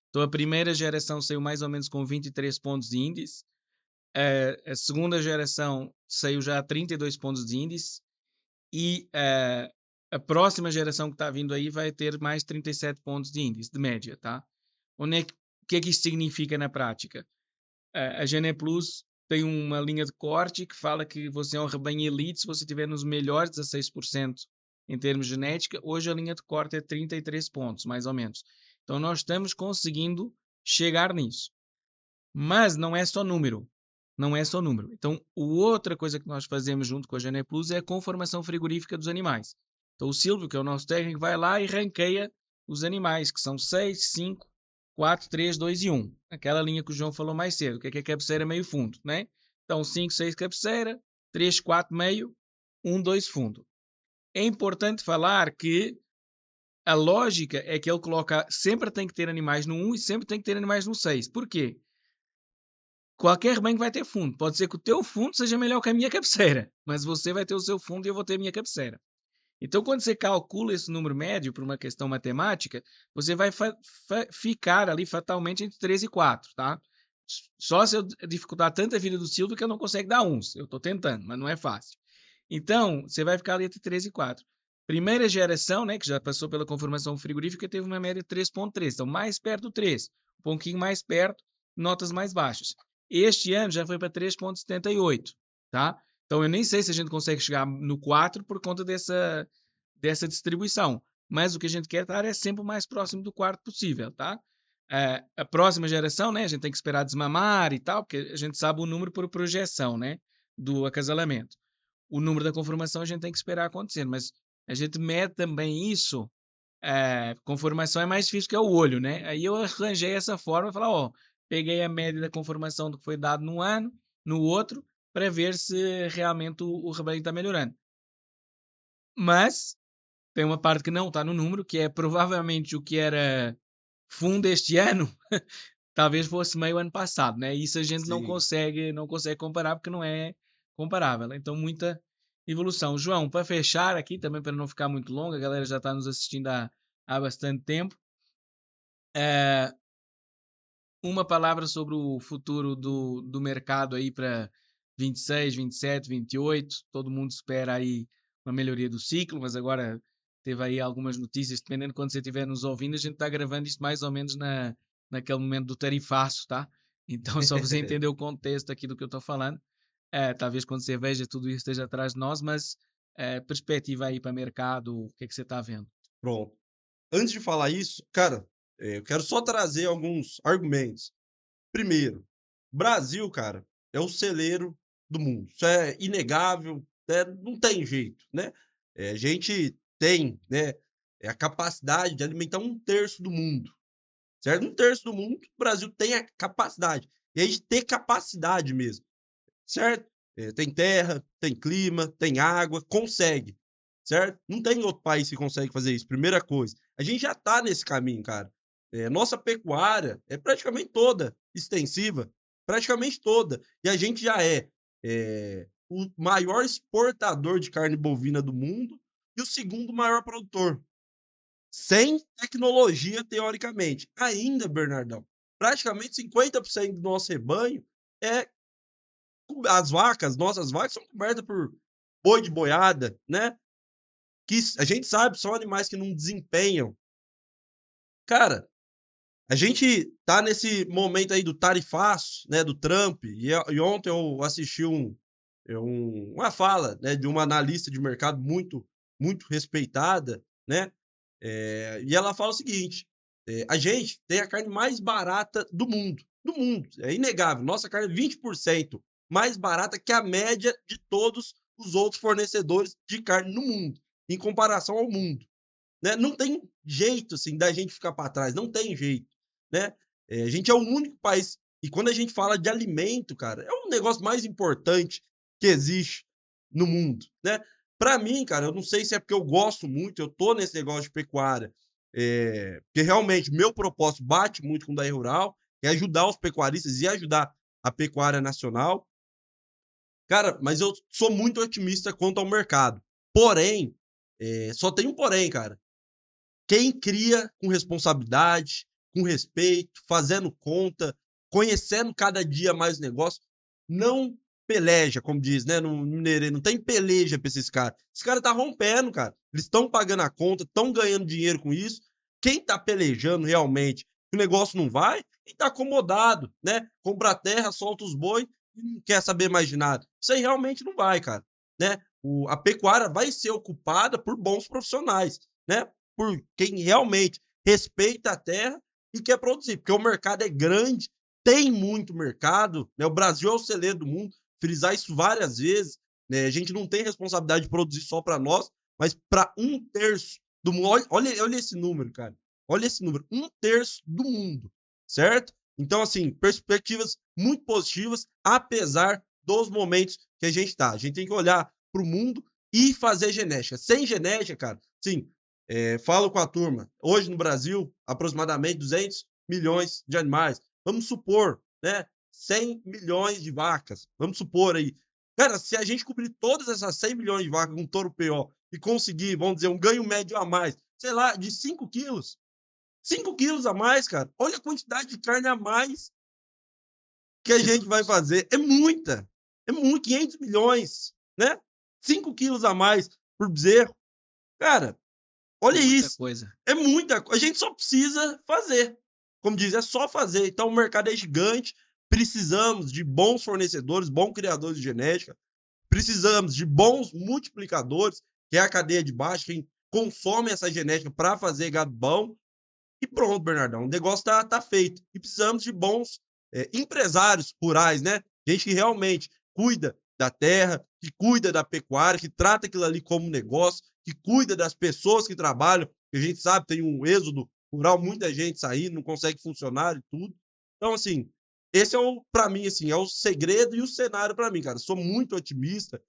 Speaker 1: Então a primeira geração saiu mais ou menos com 23 pontos de índice, a segunda geração saiu já a 32 pontos de índice e a próxima geração que está vindo aí vai ter mais 37 pontos de índice, de média, tá? O que é que isso significa na prática? A Gene Plus tem uma linha de corte que fala que você é um rebanho elite se você estiver nos melhores 16% em termos de genética. Hoje a linha de corte é 33 pontos, mais ou menos. Então nós estamos conseguindo chegar nisso. Mas não é só número. não é só número. Então, outra coisa que nós fazemos junto com a Gene Plus é a conformação frigorífica dos animais. Então, o Silvio, que é o nosso técnico, vai lá e ranqueia os animais, que são 6, 5, 4, 3, 2 e 1. Aquela linha que o João falou mais cedo, que é a cabeceira meio fundo, né? Então, 5, 6 cabeceira, 3, 4 meio, 1, 2 fundo. É importante falar que a lógica é que ele coloca, sempre tem que ter animais no 1 e sempre tem que ter animais no 6. Por quê? Qualquer rebanho vai ter fundo. Pode ser que o teu fundo seja melhor que a minha cabeceira, mas você vai ter o seu fundo e eu vou ter a minha cabeceira. Então, quando você calcula esse número médio por uma questão matemática, você vai ficar ali fatalmente entre 3 e 4, tá? Só se eu dificultar tanto a vida do Silvio que eu não consigo dar 1. Eu estou tentando, mas não é fácil. Então, você vai ficar ali entre 3 e 4. Primeira geração, né, que já passou pela conformação frigorífica, teve uma média de 3,3. Então, mais perto do 3. Um pouquinho mais perto, notas mais baixas. Este ano já foi para 3,78, tá? Então, eu nem sei se a gente consegue chegar no 4 por conta dessa distribuição. Mas o que a gente quer estar é sempre o mais próximo do 4 possível, tá? A próxima geração, né, a gente tem que esperar desmamar e tal, porque a gente sabe o número por projeção, né, do acasalamento. O número da conformação a gente tem que esperar acontecer, mas a gente mede também isso. Conformação é mais difícil que é o olho, né? Aí eu arranjei essa forma e falar, ó, peguei a média da conformação do que foi dado num ano, no outro, para ver se realmente o rebanho está melhorando. Mas tem uma parte que não está no número, que é provavelmente o que era fundo este ano, talvez fosse meio ano passado, né? Isso a gente não consegue comparar porque não é comparável. Então, muita evolução. João, para fechar aqui, também para não ficar muito longo, a galera já está nos assistindo há bastante tempo. Uma palavra sobre o futuro do mercado aí para 26, 27, 28. Todo mundo espera aí uma melhoria do ciclo, mas agora teve aí algumas notícias, dependendo de quando você estiver nos ouvindo, a gente está gravando isto mais ou menos naquele momento do tarifaço, tá? Então, só você entender o contexto aqui do que eu estou falando. Talvez quando você veja tudo isso esteja atrás de nós, mas perspectiva aí para mercado, o que é que você está vendo?
Speaker 2: Pronto. Antes de falar isso, cara, eu quero só trazer alguns argumentos. Primeiro, Brasil, cara, é o celeiro do mundo. Isso é inegável, né? Não tem jeito, né? A gente tem, né, a capacidade de alimentar 1/3 do mundo, certo? 1/3 do mundo, o Brasil tem a capacidade. E a gente tem capacidade mesmo, certo? Tem terra, tem clima, tem água, consegue, certo? Não tem outro país que consegue fazer isso, primeira coisa. A gente já tá nesse caminho, cara. Nossa pecuária é praticamente toda extensiva, praticamente toda. E a gente já é o maior exportador de carne bovina do mundo e o segundo maior produtor. Sem tecnologia, teoricamente. Ainda, Bernardão, praticamente 50% do nosso rebanho é as vacas, nossas vacas são cobertas por boi de boiada, né? Que a gente sabe, são animais que não desempenham. Cara, a gente tá nesse momento aí do tarifaço, né, do Trump, e ontem eu assisti uma fala, né, de uma analista de mercado muito respeitada, né, e ela fala o seguinte, a gente tem a carne mais barata do mundo, é inegável, nossa carne é 20% mais barata que a média de todos os outros fornecedores de carne no mundo, em comparação ao mundo, né? Não tem jeito, assim, da gente ficar para trás, não tem jeito, né? A gente é o único país, e quando a gente fala de alimento, cara, é o negócio mais importante que existe no mundo, né? Para mim, cara, eu não sei se é porque eu gosto muito, eu tô nesse negócio de pecuária, porque realmente meu propósito bate muito com o da Rural, é ajudar os pecuaristas e ajudar a pecuária nacional. Cara, mas eu sou muito otimista quanto ao mercado. Porém, só tem um porém, cara. Quem cria com responsabilidade, com respeito, fazendo conta, conhecendo cada dia mais o negócio, não peleja, como diz, né, no Mineirês, não tem peleja pra esses caras. Esses caras tá rompendo, cara. Eles estão pagando a conta, estão ganhando dinheiro com isso. Quem tá pelejando realmente, o negócio não vai, e tá acomodado, né? Compra a terra, solta os boi e não quer saber mais de nada. Isso aí realmente não vai, cara, né? A pecuária vai ser ocupada por bons profissionais, né? Por quem realmente respeita a terra e quer produzir, porque o mercado é grande tem muito mercado, né? O Brasil é o celeiro do mundo, frisar isso várias vezes, né? A gente não tem responsabilidade de produzir só para nós, mas para 1/3 do mundo. Olha esse número, cara. Olha esse número, 1/3 do mundo, certo? Então, assim, perspectivas muito positivas, apesar dos momentos que a gente está. A gente tem que olhar para o mundo e fazer genética. Sem genética, cara, sim, falo com a turma, hoje no Brasil, aproximadamente 200 milhões de animais. Vamos supor, né, 100 milhões de vacas. Vamos supor aí. Cara, se a gente cobrir todas essas 100 milhões de vacas com touro PO e conseguir, vamos dizer, um ganho médio a mais, sei lá, de 5 quilos, 5 quilos a mais, cara. Olha a quantidade de carne a mais que a gente vai fazer. É muita. É muito. 500 milhões, né? 5 quilos a mais por bezerro. Cara, olha isso.
Speaker 1: Coisa.
Speaker 2: É muita coisa. A gente só precisa fazer. Como diz, é só fazer. Então o mercado é gigante. Precisamos de bons fornecedores, bons criadores de genética. Precisamos de bons multiplicadores, que é a cadeia de baixo, quem consome essa genética para fazer gado bom. E pronto, Bernardão, o negócio tá feito. E precisamos de bons empresários rurais, né? Gente que realmente cuida da terra, que cuida da pecuária, que trata aquilo ali como negócio, que cuida das pessoas que trabalham, que a gente sabe tem um êxodo rural, muita gente saindo, não consegue funcionar e tudo. Então, assim, esse é para mim, assim, é o segredo e o cenário para mim, cara. Sou muito otimista,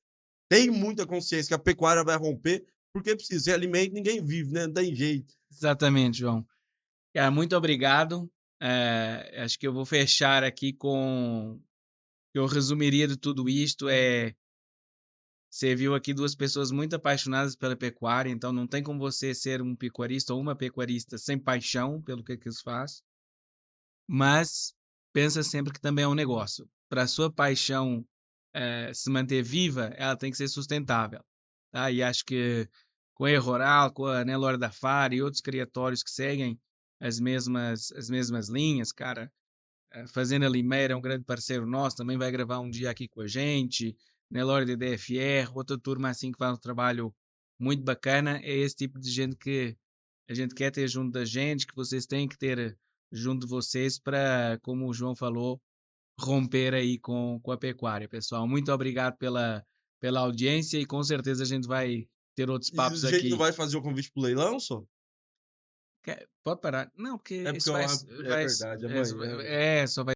Speaker 2: tenho muita consciência que a pecuária vai romper, porque precisa, sem alimento ninguém vive, né? Não tem jeito.
Speaker 1: Exatamente, João. Cara, muito obrigado. Acho que eu vou fechar aqui com... Eu resumiria de tudo isto você viu aqui duas pessoas muito apaixonadas pela pecuária, então não tem como você ser um pecuarista ou uma pecuarista sem paixão pelo que eles faz, mas pensa sempre que também é um negócio. Para a sua paixão se manter viva, ela tem que ser sustentável. Tá? E acho que com a Rural, com a Nelore da FAR e outros criatórios que seguem as mesmas linhas, cara, Fazenda Limeira é um grande parceiro nosso, também vai gravar um dia aqui com a gente. Nelore de DFR, outra turma assim que faz um trabalho muito bacana. É esse tipo de gente que a gente quer ter junto da gente, que vocês têm que ter junto de vocês para, como o João falou, romper aí com a pecuária, pessoal. Muito obrigado pela audiência e com certeza a gente vai ter outros
Speaker 2: E a
Speaker 1: papos
Speaker 2: gente não
Speaker 1: aqui.
Speaker 2: vai fazer o convite pro leilão, só?
Speaker 1: Pode parar? Não, porque
Speaker 2: É porque
Speaker 1: isso
Speaker 2: é verdade, amanhã.
Speaker 1: só vai